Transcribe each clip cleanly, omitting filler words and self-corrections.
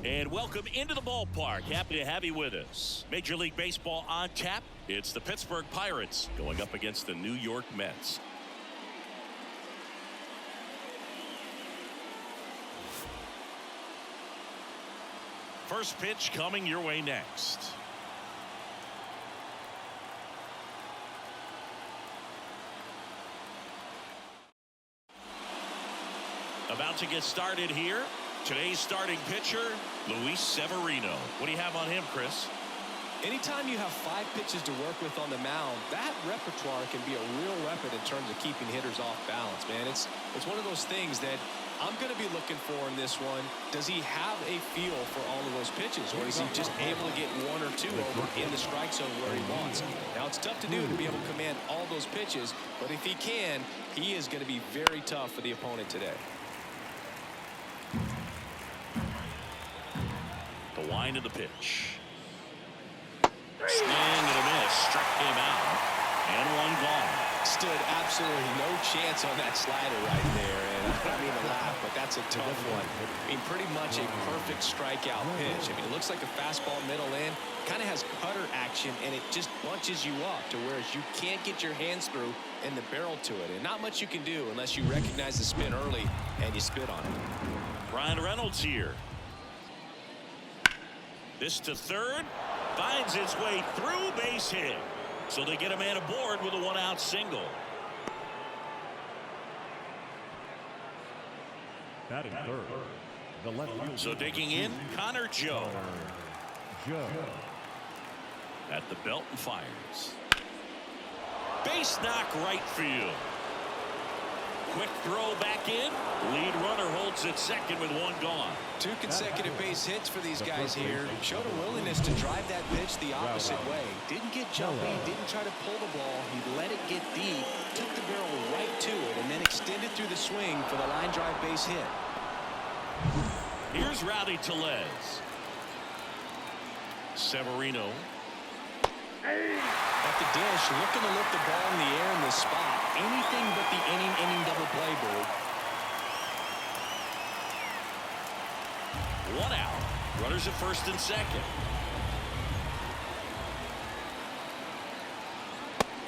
And welcome into the ballpark. Happy to have you with us. Major League Baseball on tap. It's the Pittsburgh Pirates going up against the New York Mets. First pitch coming your way next. About to get started here. Today's starting pitcher, Luis Severino. What do you have on him, Chris? Anytime you have 5 pitches to work with on the mound, that repertoire can be a real weapon in terms of keeping hitters off balance, man. It's one of those things that I'm going to be looking for in this one. Does he have a feel for all of those pitches, or is he just able to get 1 or 2 over in the strike zone where he wants? Now, it's tough to do to be able to command all those pitches, but if he can, he is going to be very tough for the opponent today. The wind of the pitch. Swing and a miss. Struck him out. And one gone. Stood absolutely no chance on that slider right there. And I don't mean to laugh, but that's a tough one. I mean, pretty much a perfect strikeout pitch. I mean, it looks like a fastball middle in. Kind of has cutter action, and it just bunches you up to whereas you can't get your hands through and the barrel to it. And not much you can do unless you recognize the spin early and you spit on it. Brian Reynolds here. This to third. Finds its way through, base hit. So they get a man aboard with a 1-out single. Batting third, the left fielder. So digging in, Connor Joe. At the belt and fires. Base knock right field. Quick throw back in. Lead runner holds at second with 1 gone. 2 consecutive base hits for these guys here. Showed a willingness to drive that pitch the opposite way. Didn't get jumpy, didn't try to pull the ball. He let it get deep, took the barrel right to it, and then extended through the swing for the line drive base hit. Here's Rowdy Tellez. Severino. At the dish, looking to lift the ball in the air in this spot. Anything but the inning double play, Bird. 1 out. Runners at first and second.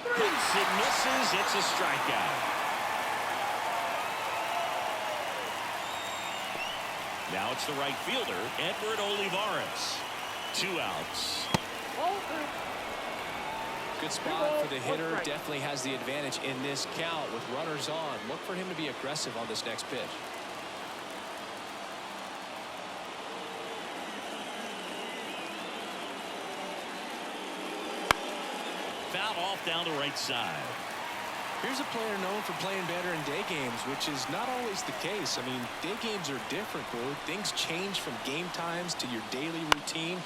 Hits and misses. It's a strikeout. Now it's the right fielder, Edward Olivares. 2 outs. Good spot for the hitter. Definitely has the advantage in this count with runners on. Look for him to be aggressive on this next pitch. Fouled off down the right side. Here's a player known for playing better in day games, which is not always the case. I mean, day games are different, Boo. Things change from game times to your daily routine.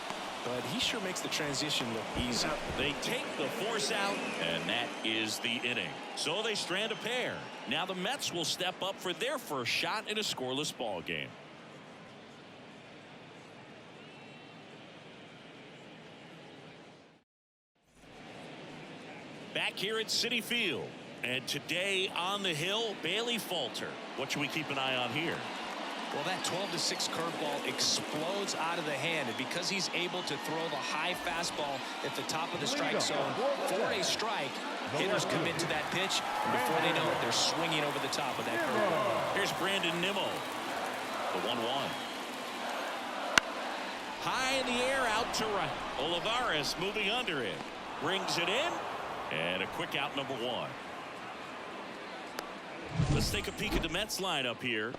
But he sure makes the transition look easy. They take the force out, and that is the inning. So they strand a pair. Now the Mets will step up for their first shot in a scoreless ball game. Back here at Citi Field. And today on the hill, Bailey Falter. What should we keep an eye on here? Well, that 12-6 curveball explodes out of the hand, and because he's able to throw the high fastball at the top of the strike zone for a strike, hitters commit to that pitch, and before they know it, they're swinging over the top of that curveball. Here's Brandon Nimmo. The 1-1. High in the air, out to right. Olivares moving under it. Brings it in, and a quick out, number 1. Let's take a peek at the Mets lineup here.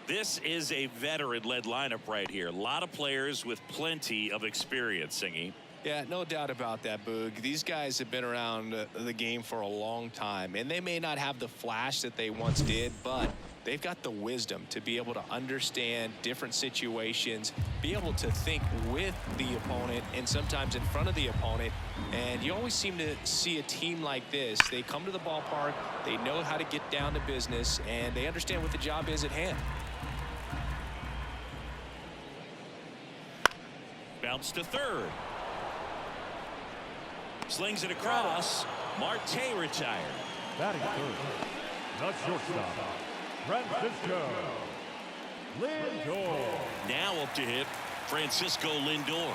This is a veteran-led lineup right here. A lot of players with plenty of experience, Singy. Yeah, no doubt about that, Boog. These guys have been around the game for a long time, and they may not have the flash that they once did, but they've got the wisdom to be able to understand different situations, be able to think with the opponent and sometimes in front of the opponent. And you always seem to see a team like this. They come to the ballpark, they know how to get down to business, and they understand what the job is at hand. Bounce to third. Slings it across. Marte retired. Batting third, the shortstop, Francisco Lindor. Now up to hit Francisco Lindor.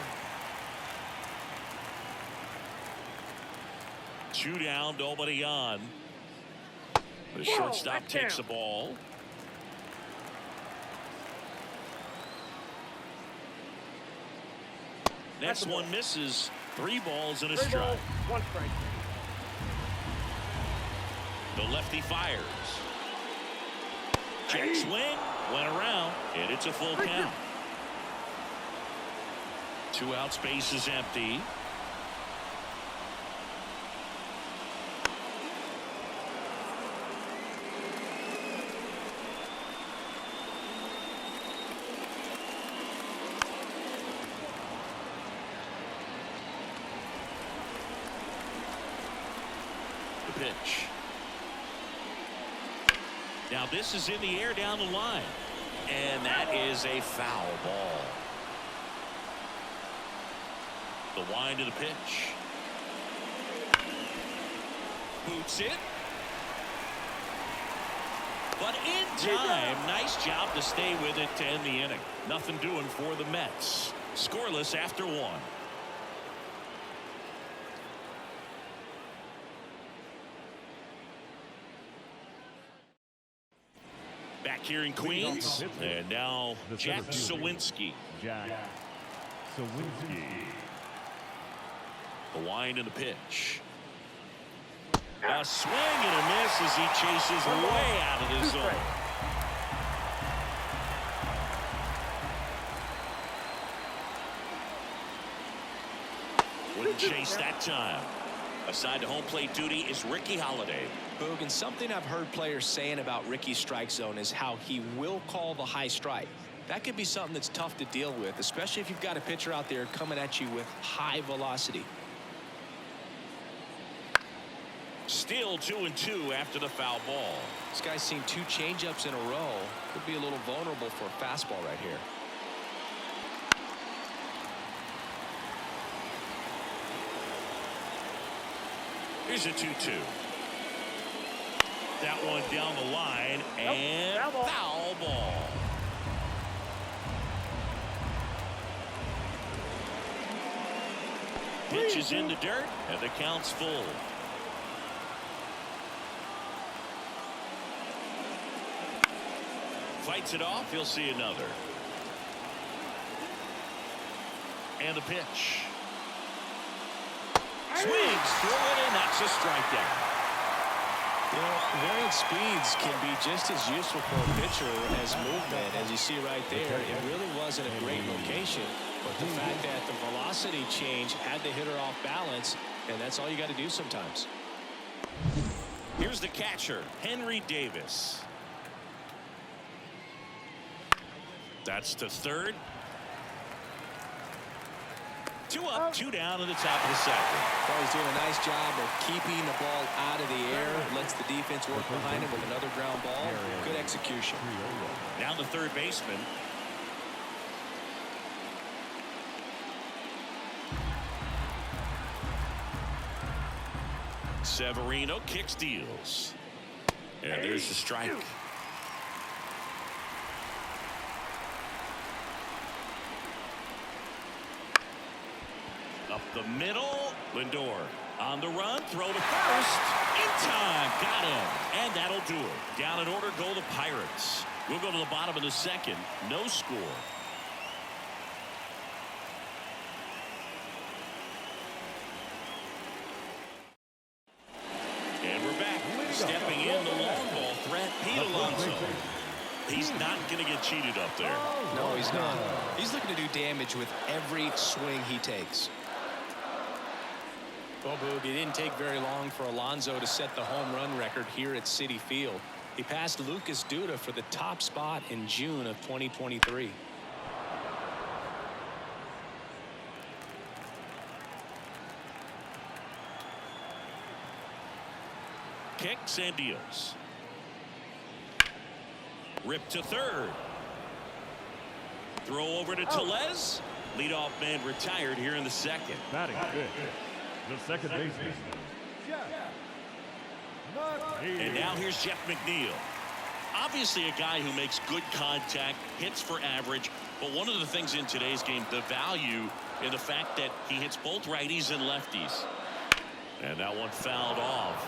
2 down, nobody on. The shortstop takes the ball. Next one misses. 3 balls and a strike. 1 strike. The lefty fires. Check swing. Went around. And it's a full count. 2 outs, base is empty. Pitch. Now this is in the air down the line, and that is a foul ball. The wind of the pitch. Boots it. But in time, nice job to stay with it to end the inning. Nothing doing for the Mets. Scoreless after 1. Back here in Queens, and now Jack Sawinski. Jack Sawinski. The wind and the pitch. A swing and a miss as he chases way out of the zone. Wouldn't chase that time. Assigned to home plate duty is Ricky Holiday. Boog, and something I've heard players saying about Ricky's strike zone is how he will call the high strike. That could be something that's tough to deal with, especially if you've got a pitcher out there coming at you with high velocity. Still 2-2 after the foul ball. This guy's seen 2 changeups in a row. Could be a little vulnerable for a fastball right here. Here's a 2-2. That one down the line, and foul ball. Pitch is in the dirt, and the count's full. Fights it off, he'll see another. And the pitch. Swings through it, and that's a strikeout. You know, varying speeds can be just as useful for a pitcher as movement. As you see right there, it really wasn't a great location, but the fact that the velocity change had the hitter off balance, and that's all you got to do sometimes. Here's the catcher, Henry Davis. That's to third. 2 up, 2 down in the top of the second. Well, he's doing a nice job of keeping the ball out of the air. Lets the defense work behind him with another ground ball. Good execution. Now the third baseman. Severino kicks, deals. And there's the strike. Up the middle, Lindor on the run, throw to first, in time, got him, and that'll do it. Down in order go the Pirates. We'll go to the bottom of the second, no score. And we're back, stepping in the long ball threat, Pete Alonso. He's not going to get cheated up there. No, he's not. He's looking to do damage with every swing he takes. Well, Boog, it didn't take very long for Alonso to set the home run record here at Citi Field. He passed Lucas Duda for the top spot in June of 2023. Kicks and deals. Rip to third. Throw over to Tellez. Leadoff man retired here in the second. Batting fifth, the second baseman. And now here's Jeff McNeil. Obviously a guy who makes good contact, hits for average, but one of the things in today's game, the value in the fact that he hits both righties and lefties. And that one fouled off.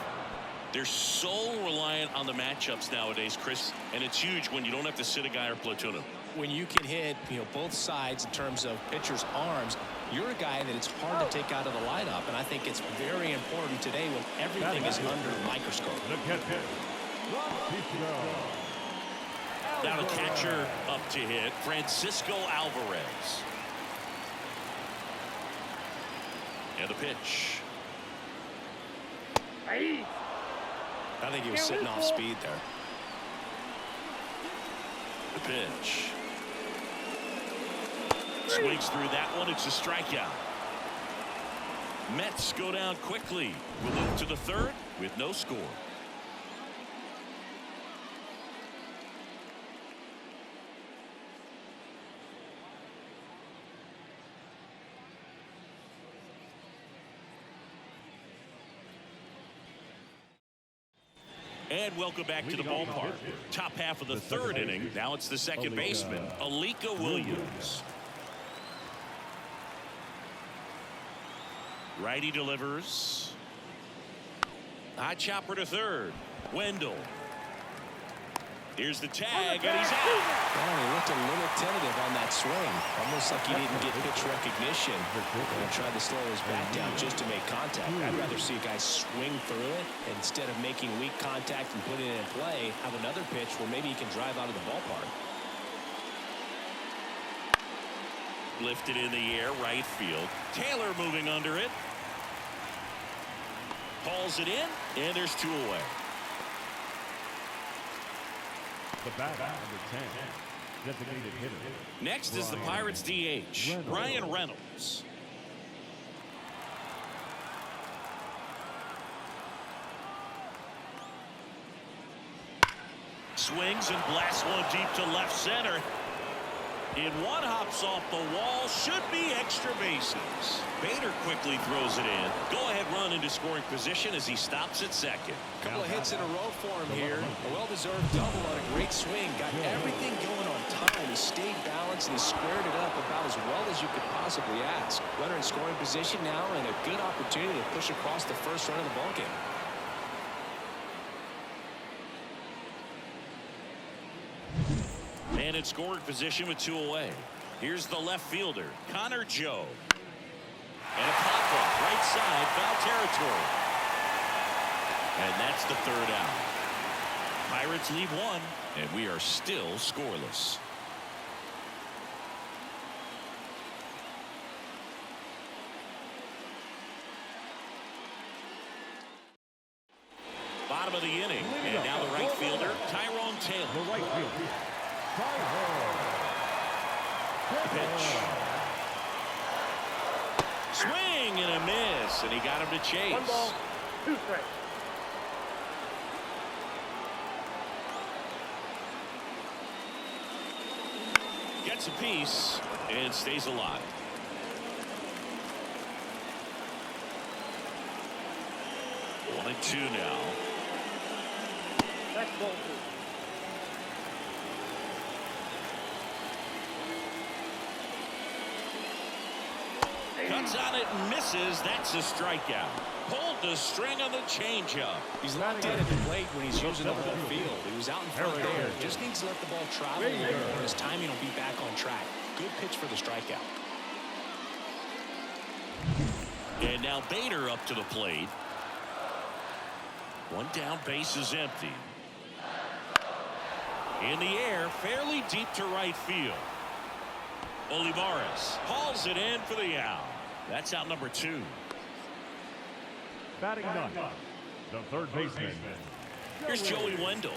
They're so reliant on the matchups nowadays, Chris, and it's huge when you don't have to sit a guy or platoon him. When you can hit, both sides in terms of pitchers' arms, you're a guy that it's hard to take out of the lineup, and I think it's very important today when everything is under a microscope. Now the catcher up to hit, Francisco Alvarez. And the pitch. I think he was sitting off speed there. The pitch. Swings through that one. It's a strikeout. Mets go down quickly. We'll move to the third with no score. And welcome back to the ballpark. Top half of the third inning. Now it's the second baseman, Alika Williams. Righty delivers. High chopper to third. Wendell. Here's the tag, and he's out. Well, he looked a little tentative on that swing. Almost like he didn't get pitch recognition. And tried to slow his bat down just to make contact. I'd rather see a guy swing through it instead of making weak contact and putting it in play. Have another pitch where maybe he can drive out of the ballpark. Lifted in the air, right field. Taylor moving under it. Hauls it in, and there's two away. The batter, number 10, designated hitter. Next is the Pirates DH, Ryan Reynolds. Swings and blasts one deep to left center. In one, hops off the wall, should be extra bases. Bader quickly throws it in. Go-ahead run into scoring position as he stops at second. Couple of hits in a row for him here. A well-deserved double on a great swing. Got everything going on time. He stayed balanced and he squared it up about as well as you could possibly ask. Runner in scoring position now and a good opportunity to push across the first run of the ballgame. And in scoring position with two away. Here's the left fielder, Connor Joe. And a pop-up right side, foul territory. And that's the third out. Pirates leave one, and we are still scoreless. Bottom of the inning, and now the right fielder, Tyrone Taylor. The right fielder, Pitch. Swing and a miss, and he got him to chase. 1 ball, 2 strikes. Gets a piece and stays alive. One and two now. Next ball 2. Cuts on it and misses. That's a strikeout. Pulled the string on the changeup. He's locked in at the plate when he's using the whole field. He was out in front there. Just needs to let the ball travel a little more. His timing will be back on track. Good pitch for the strikeout. And now Bader up to the plate. One down, base is empty. In the air, fairly deep to right field. Olivares hauls it in for the out. That's out number 2. batting ninth, the third baseman. Here's Joey Wendell.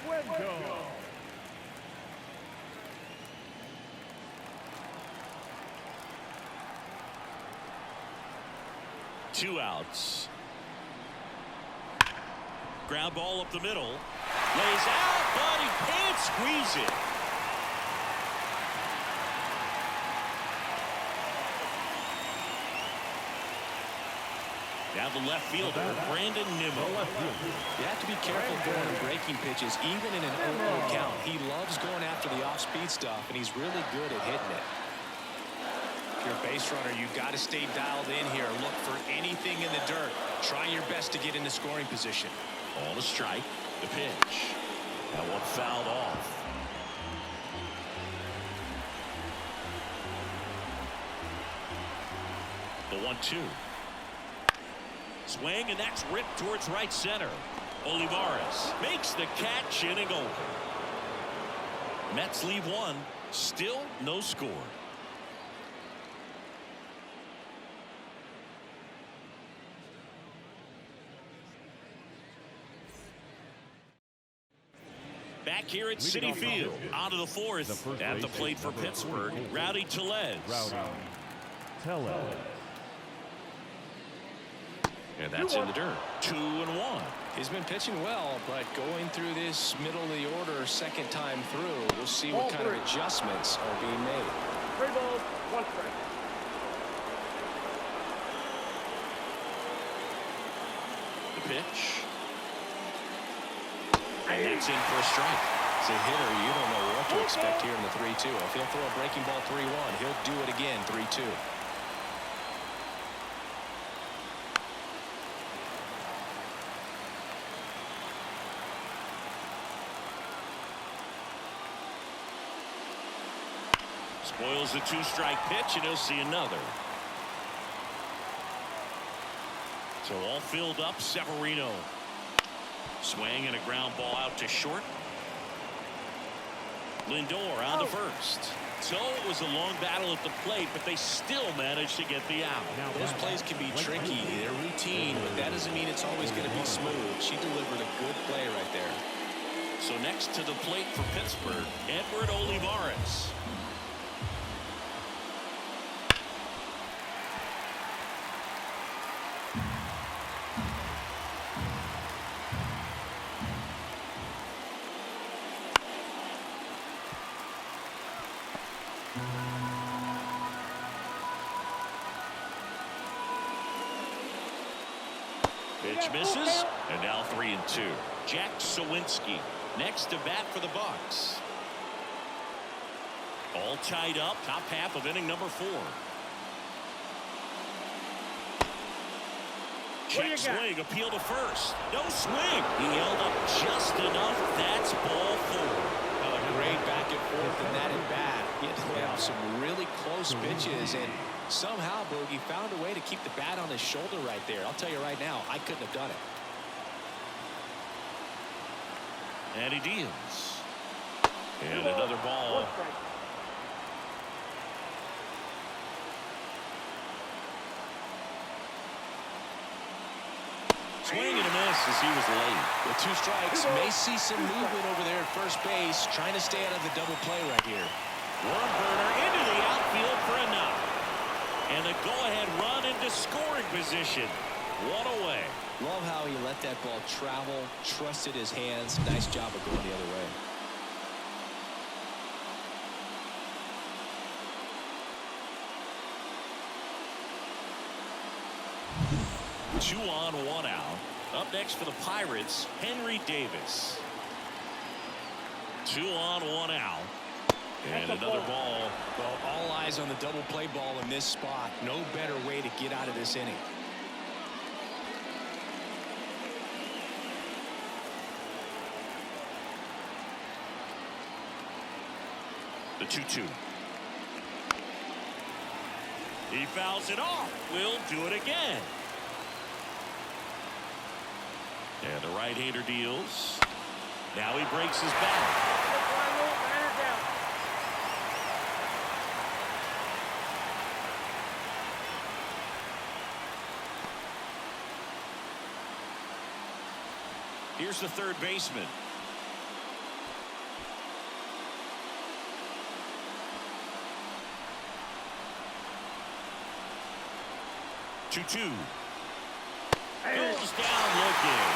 Wendell. 2 outs. Ground ball up the middle. Lays out, but he can't squeeze it. Now the left fielder, Brandon Nimmo. You have to be careful going and breaking pitches, even in an 0-0 count. He loves going after the off-speed stuff, and he's really good at hitting it. If you're a base runner, you've got to stay dialed in here. Look for anything in the dirt. Try your best to get into scoring position. On a strike, the pitch. That one fouled off. The 1-2. Swing, and that's ripped towards right center. Olivares makes the catch, inning over. Mets leave one, still no score. Back here at Citi Field, out of the fourth, at the plate for Pittsburgh, Rowdy Tellez. And that's in the dirt. 2-1. He's been pitching well, but going through this middle of the order second time through, we'll see what kind of adjustments are being made. 3 balls, 1 strike. The pitch. And that's in for a strike. As a hitter, you don't know what to expect here in the 3-2. If he'll throw a breaking ball 3-1, he'll do it again 3-2. Spoils the 2-strike pitch, and he'll see another. So all filled up, Severino. Swing and a ground ball out to short. Lindor on the first. So it was a long battle at the plate, but they still managed to get the out. Now those plays can be tricky. They're routine, but that doesn't mean it's always going to be smooth. She delivered a good play right there. So next to the plate for Pittsburgh, Edward Olivares. Pitch misses, and now 3-2. Jack Sawinski next to bat for the Bucks. All tied up, top half of inning number 4. Check swing, appeal to first. No swing. He held up just enough. That's ball 4. A great back and forth in that at bat. He had to lay off some really close pitches, and somehow Boogie found a way to keep the bat on his shoulder right there. I'll tell you right now, I couldn't have done it. And he deals. And another ball. Swing and a miss as he was late. With 2 strikes, may see some movement over there at first base, trying to stay out of the double play right here. One burner into the outfield for a knock. And the go-ahead run into scoring position. One away. Love how he let that ball travel, trusted his hands. Nice job of going the other way. Two on, one out. Up next for the Pirates, Henry Davis. 2 on, 1 out. And another ball. Well, all eyes on the double play ball in this spot. No better way to get out of this inning. The 2-2. He fouls it off. Will do it again. And the right-hander deals. Now he breaks his back. Here's the third baseman. Two. Goes down looking.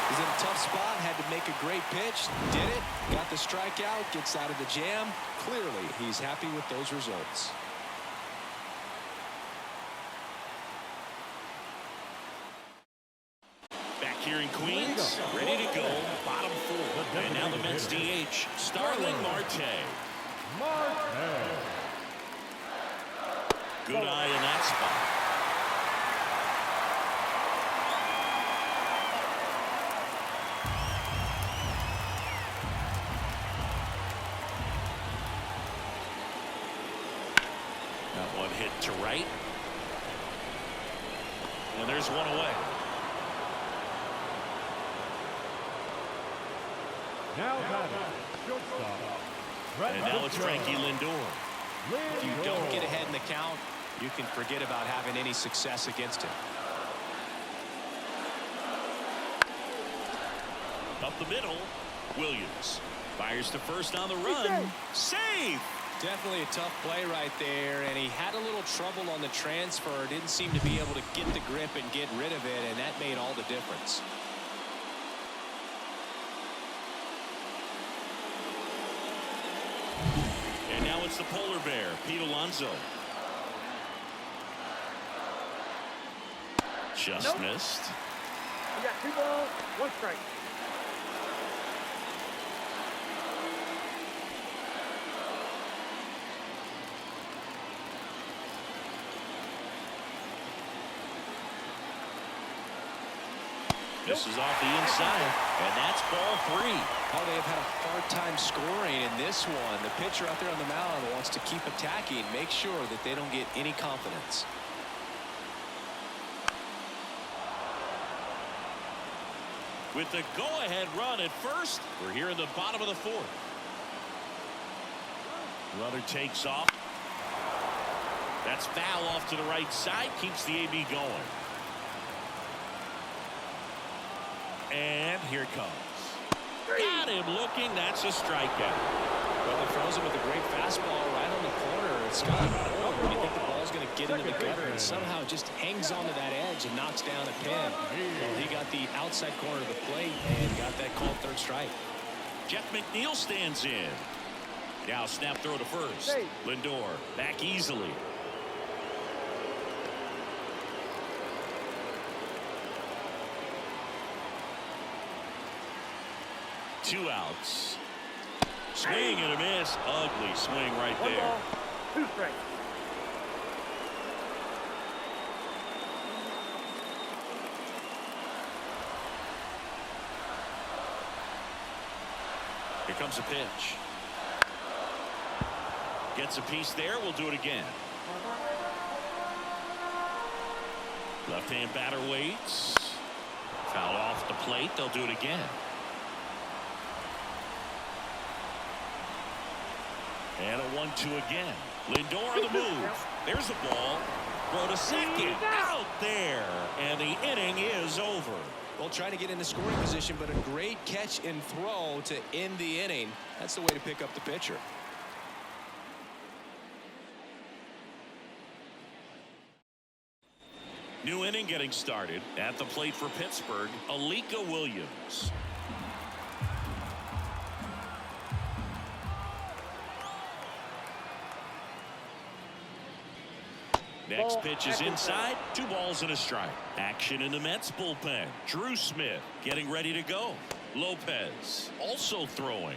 He's in a tough spot, had to make a great pitch, did it, got the strikeout, gets out of the jam. Clearly, he's happy with those results. here in Queens, ready to go, bottom 4. And now the Mets DH, Starling Marte. Good eye in that spot. That one hit to right. And there's one away. Now shortstop. And now it's Frankie Lindor. If you don't get ahead in the count, you can forget about having any success against him. Up the middle, Williams fires to first on the run. Save! Definitely a tough play right there, and he had a little trouble on the transfer. Didn't seem to be able to get the grip and get rid of it, and that made all the difference. And now it's the polar bear, Pete Alonso. Just missed. You got 2 balls, 1 strike. This is off the inside, and that's ball 3. Oh, they have had a hard time scoring in this one. The pitcher out there on the mound wants to keep attacking, make sure that they don't get any confidence. With the go-ahead run at first, we're here in the bottom of the 4th. Runner takes off. That's foul off to the right side, keeps the AB going. And here it comes. Got him looking. That's a strikeout. Well, he throws him with a great fastball right on the corner. It's got you think the ball's going to get into the gutter, and somehow just hangs onto that edge and knocks down a pin. Well, he got the outside corner of the plate and got that called third strike. Jeff McNeil stands in. Now snap throw to first. Lindor back easily. Two outs. Swing and a miss. Ugly swing right 1 there. ball, 2 strikes. Here comes a pitch. Gets a piece there. We'll do it again. Left-hand batter waits. Foul off the plate. They'll do it again. And a 1-2 again. Lindor on the move. There's a ball. Throw to second. Out there. And the inning is over. Well, trying to get in the scoring position, but a great catch and throw to end the inning. That's the way to pick up the pitcher. New inning getting started. At the plate for Pittsburgh, Alika Williams. Next pitch is inside. 2 balls and a strike. Action in the Mets bullpen. Drew Smith getting ready to go. Lopez also throwing.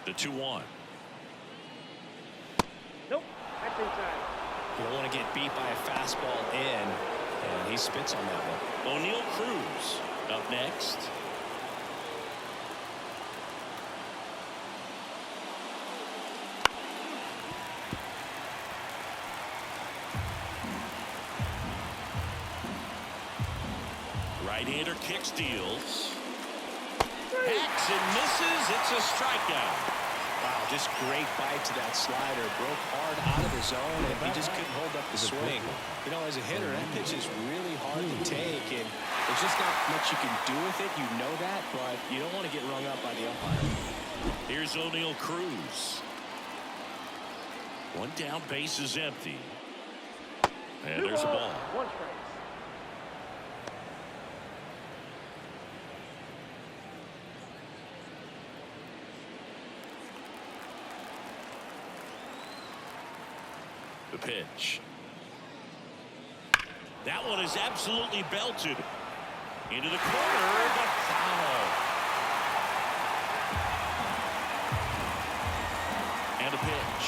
The 2-1. Nope, that's inside. You don't want to get beat by a fastball in, and he spits on that one. O'Neal Cruz up next. Right-hander kicks, deals. Hacks and misses. It's a strikeout. Wow, just great bite to that slider. Broke hard out of the zone, and he just couldn't hold up the swing. You know, as a hitter, that pitch is really hard to take, and there's just not much you can do with it. You know that, but you don't want to get rung up by the umpire. Here's O'Neal Cruz. One down, base is empty. And 2 there's a balls, ball. 1 strike. The pitch. That one is absolutely belted. Into the corner, the foul. And a pitch.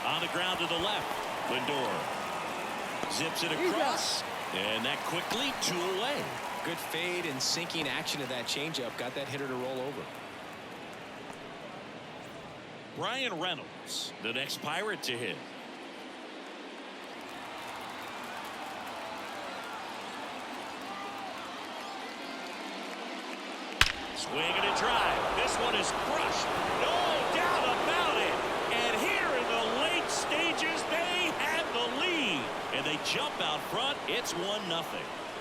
On the ground to the left. Lindor zips it across. And that quickly 2 away. Good fade and sinking action of that changeup. Got that hitter to roll over. Brian Reynolds, the next Pirate to hit. Swing and a drive. This one is crushed. No doubt about it. And here in the late stages, they have the lead. And they jump out front. It's 1-0.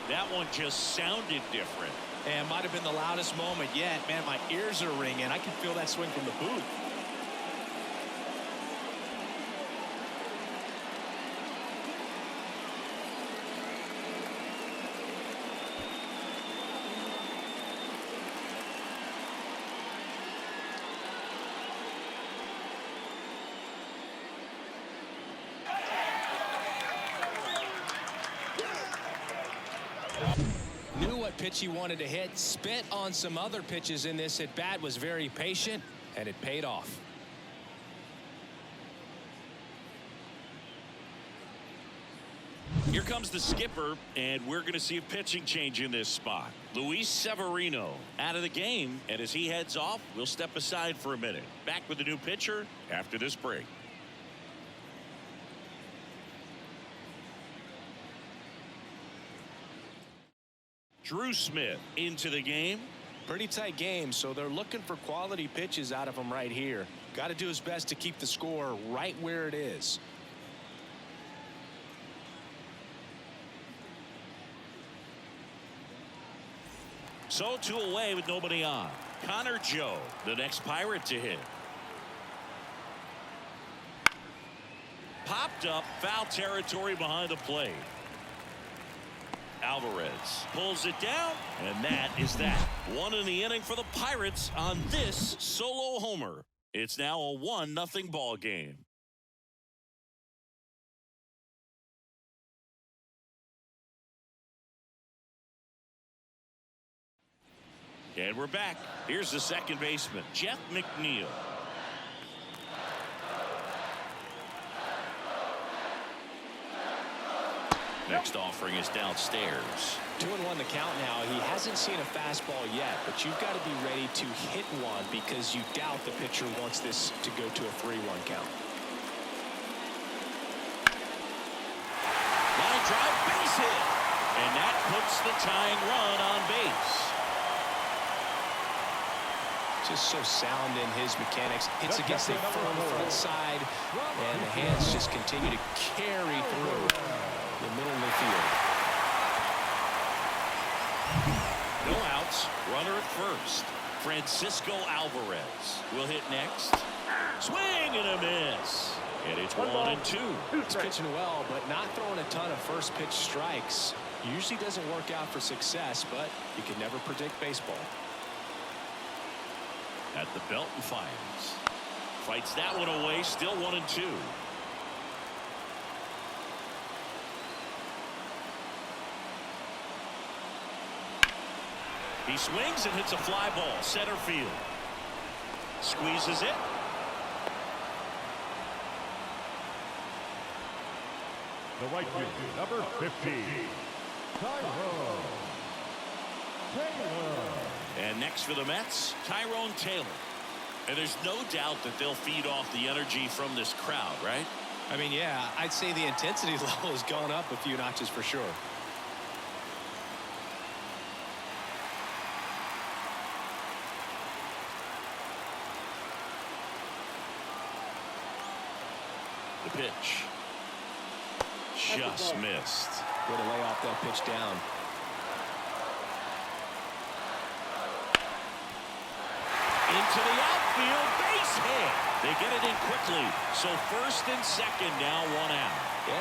That one just sounded different. And might have been the loudest moment yet. Man, my ears are ringing. I can feel that swing from the booth. Knew what pitch he wanted to hit, spit on some other pitches in this at bat, was very patient, and it paid off. Here comes the skipper, and we're going to see a pitching change in this spot. Luis Severino out of the game, and as he heads off, we'll step aside for a minute. Back with the new pitcher after this break. Drew Smith into the game. Pretty tight game, so they're looking for quality pitches out of him right here. Got to do his best to keep the score right where it is. So 2 away with nobody on. Connor Joe, the next Pirate to hit. Popped up, foul territory behind the plate. Alvarez pulls it down, and that is that. 1 in the inning for the Pirates on this solo homer. It's now a 1-0 ball game. And we're back. Here's the second baseman, Jeff McNeil. Next offering is downstairs. 2-1 the count now. He hasn't seen a fastball yet, but you've got to be ready to hit one because you doubt the pitcher wants this to go to a 3-1 count. Line drive, base hit. And that puts the tying run on base. Just so sound in his mechanics. Hits against a firm front side, and the hands just continue to carry through the middle of the field. No outs. Runner at first. Francisco Alvarez will hit next. Swing and a miss. And it's 1-2. He's pitching well, but not throwing a ton of first pitch strikes. Usually doesn't work out for success, but you can never predict baseball. At the belt and fires. Fights that one away. Still 1-2. He swings and hits a fly ball. Center field. Squeezes it. The right fielder, number 15, Tyrone Taylor. And next for the Mets, Tyrone Taylor. And there's no doubt that they'll feed off the energy from this crowd, right? I mean, yeah, I'd say the intensity level has gone up a few notches for sure. The pitch. Just missed. Way to lay off that pitch down. Into the outfield, base hit. They get it in quickly. So first and second now, one out.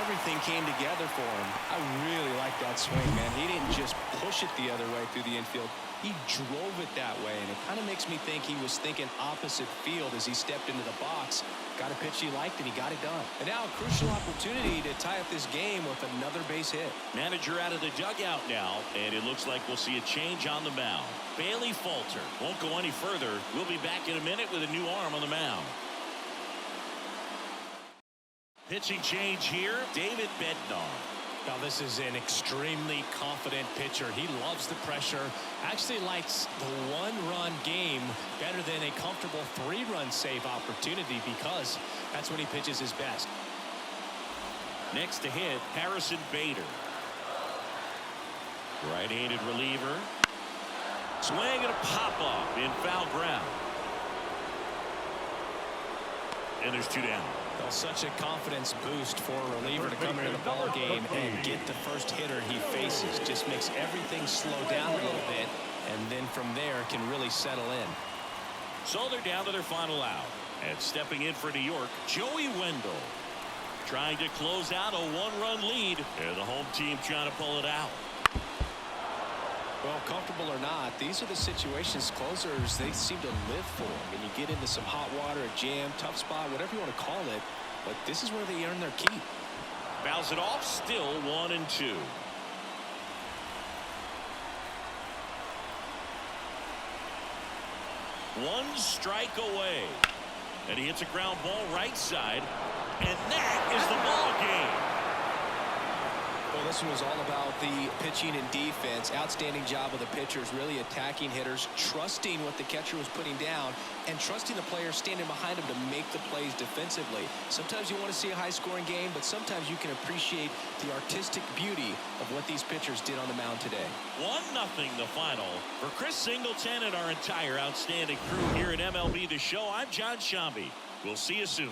Everything came together for him. I really like that swing, man. He didn't just push it the other way through the infield. He drove it that way, and it kind of makes me think he was thinking opposite field as he stepped into the box. Got a pitch he liked, and he got it done. And now a crucial opportunity to tie up this game with another base hit. Manager out of the dugout now, and it looks like we'll see a change on the mound. Bailey Falter won't go any further. We'll be back in a minute with a new arm on the mound. Pitching change here, David Bednar. Now this is an extremely confident pitcher. He loves the pressure. Actually likes the one-run game better than a comfortable three-run save opportunity because that's when he pitches his best. Next to hit, Harrison Bader. Right-handed reliever. Swing and a pop-up in foul ground. And there's two down. Well, such a confidence boost for a reliever to come into the ball game and get the first hitter he faces. Just makes everything slow down a little bit, and then from there can really settle in. So they're down to their final out. And stepping in for New York, Joey Wendell. Trying to close out a one-run lead. And the home team trying to pull it out. Well, comfortable or not, these are the situations closers they seem to live for. I mean, you get into some hot water, a jam, tough spot, whatever you want to call it, but this is where they earn their keep. Fouls it off, still 1-2. One strike away. And he hits a ground ball right side. And that is the ball game. Well, this one was all about the pitching and defense. Outstanding job of the pitchers, really attacking hitters, trusting what the catcher was putting down, and trusting the players standing behind him to make the plays defensively. Sometimes you want to see a high-scoring game, but sometimes you can appreciate the artistic beauty of what these pitchers did on the mound today. 1-0 the final. For Chris Singleton and our entire outstanding crew here at MLB The Show, I'm John Shambi. We'll see you soon.